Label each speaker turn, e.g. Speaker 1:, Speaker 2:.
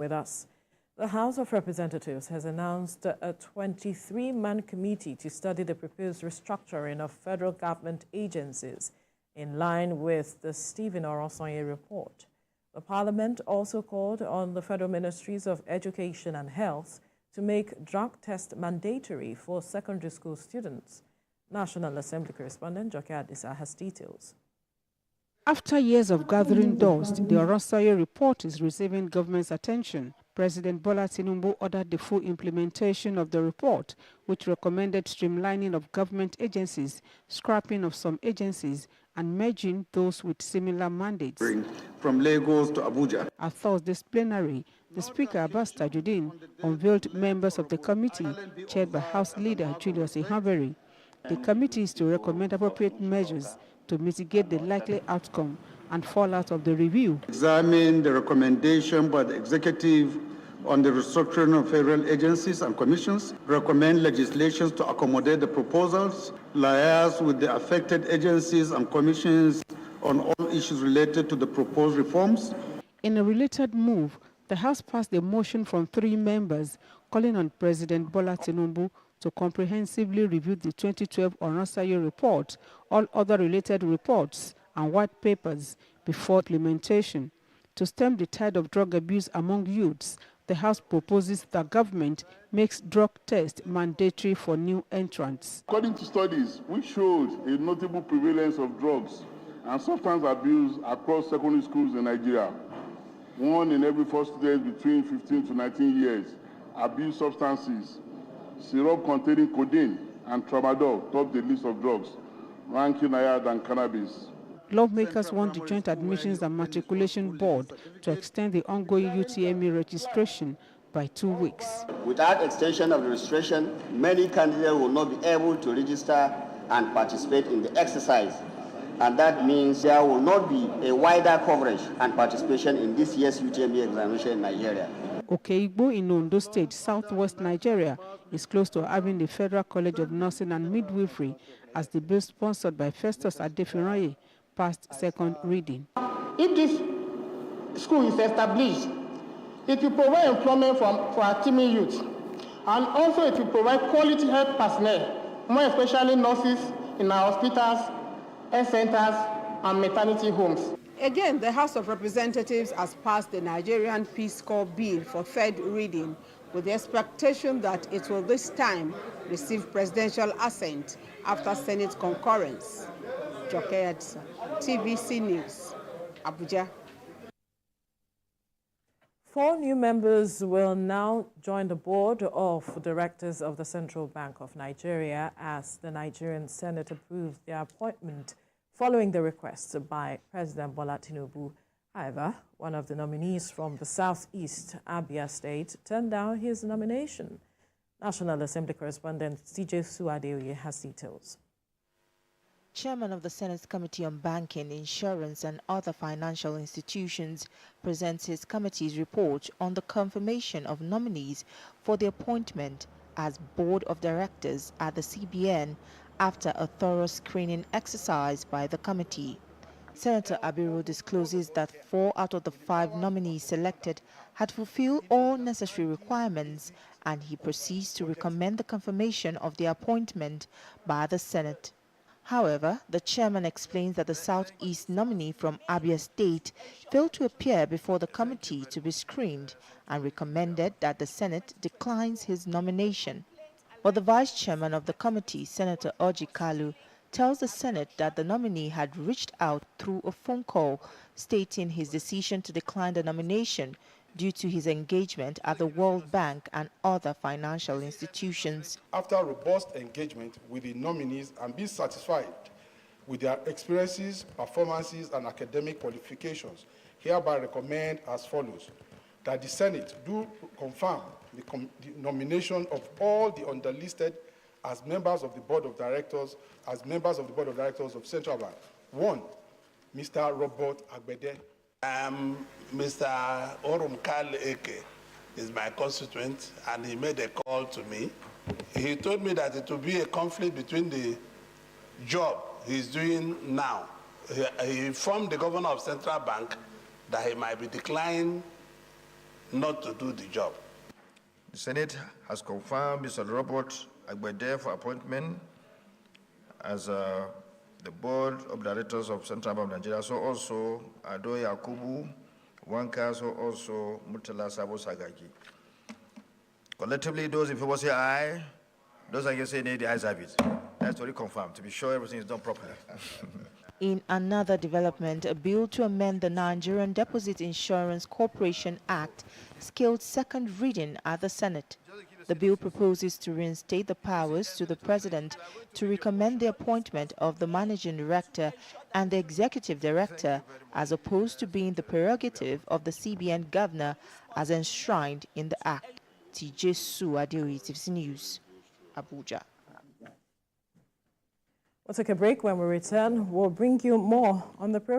Speaker 1: With us. The House of Representatives has announced a 23-man committee to study the proposed restructuring of federal government agencies in line with the Stephen Oronsaye report. The Parliament also called on the federal Ministries of Education and Health to make drug test mandatory for secondary school students. National Assembly correspondent Joke Adisa has details.
Speaker 2: After years of gathering dust, the Oronsaye report is receiving government's attention. President Bola Tinubu ordered the full implementation of the report, which recommended streamlining of government agencies, scrapping of some agencies, and merging those with similar mandates.
Speaker 3: From Lagos to Abuja.
Speaker 2: At Thursday's plenary, the Speaker Abbas Tajuddin unveiled members of the committee, chaired by House Leader Julius Ihaberi. The committee is to recommend appropriate measures to mitigate the likely outcome and fallout of the review.
Speaker 3: Examine the recommendation by the executive on the restructuring of federal agencies and commissions, recommend legislation to accommodate the proposals, liaise with the affected agencies and commissions on all issues related to the proposed reforms.
Speaker 2: In a related move, the House passed a motion from 3 members calling on President Bola Tinubu to comprehensively review the 2012 Oronsaye report, all other related reports and white papers before implementation. To stem the tide of drug abuse among youths, the House proposes that government makes drug tests mandatory for new entrants.
Speaker 4: According to studies which showed a notable prevalence of drugs and substance abuse across secondary schools in Nigeria, 1 in every 4 students between 15 to 19 years abuse substances. Syrup containing codeine and tramadol top the list of drugs, ranking higher than cannabis.
Speaker 2: Lawmakers want the Joint Admissions and Matriculation Board to extend the ongoing UTME registration by 2 weeks.
Speaker 5: Without extension of the registration, many candidates will not be able to register and participate in the exercise. And that means there will not be a wider coverage and participation in this year's UTME examination in Nigeria.
Speaker 2: Okeigbo in Ondo State, southwest Nigeria, is close to having the Federal College of Nursing and Midwifery as the bill sponsored by Festus Adefinraye passed second reading.
Speaker 6: If this school is established, it will provide employment for our teeming youth, and also it will provide quality health personnel, more especially nurses in our hospitals, health centers, and maternity homes.
Speaker 7: Again, the House of Representatives has passed the Nigerian Peace Corps Bill for third reading with the expectation that it will this time receive presidential assent after Senate concurrence. Joke Adisa, TVC News, Abuja.
Speaker 1: 4 new members will now join the board of directors of the Central Bank of Nigeria as the Nigerian Senate approved their appointment following the request by President Bola Tinubu. However, one of the nominees from the southeast Abia State turned down his nomination. National Assembly correspondent CJ Suadeoye has details.
Speaker 8: Chairman of the Senate's Committee on Banking, Insurance and Other Financial Institutions presents his committee's report on the confirmation of nominees for the appointment as Board of Directors at the CBN after a thorough screening exercise by the committee. Senator Abiru discloses that 4 out of the 5 nominees selected had fulfilled all necessary requirements, and he proceeds to recommend the confirmation of the appointment by the Senate. However, the chairman explains that the Southeast nominee from Abia State failed to appear before the committee to be screened and recommended that the Senate declines his nomination. But the vice chairman of the committee, Senator Orji Kalu, tells the Senate that the nominee had reached out through a phone call stating his decision to decline the nomination due to his engagement at the World Bank and other financial institutions.
Speaker 4: After robust engagement with the nominees and being satisfied with their experiences, performances, and academic qualifications, hereby recommend as follows: that the Senate do confirm the nomination of all the underlisted as members of the Board of Directors, of Central Bank. 1, Mr. Robert Agbede.
Speaker 9: Mr. Oronsaye is my constituent, and he made a call to me. He told me that it will be a conflict between the job he's doing now. He informed the governor of Central Bank that he might be declining not to do the job.
Speaker 10: The Senate has confirmed Mr. Robert Agbede for appointment as the Board of Directors of Central Bank of Nigeria, so also Ado Yakubu Wanka, so also Murtala Sabo Sagaki. Collectively, those in favor say aye. Those against say nay, the ayes have it. That's to reconfirm, to be sure everything is done properly.
Speaker 8: In another development, a bill to amend the Nigerian Deposit Insurance Corporation Act scaled second reading at the Senate. The bill proposes to reinstate the powers to the President to recommend the appointment of the Managing Director and the Executive Director, as opposed to being the prerogative of the CBN Governor as enshrined in the Act. TJ Su Adeoye, TVC News, Abuja.
Speaker 1: We'll take a break. When we return, we'll bring you more on the program.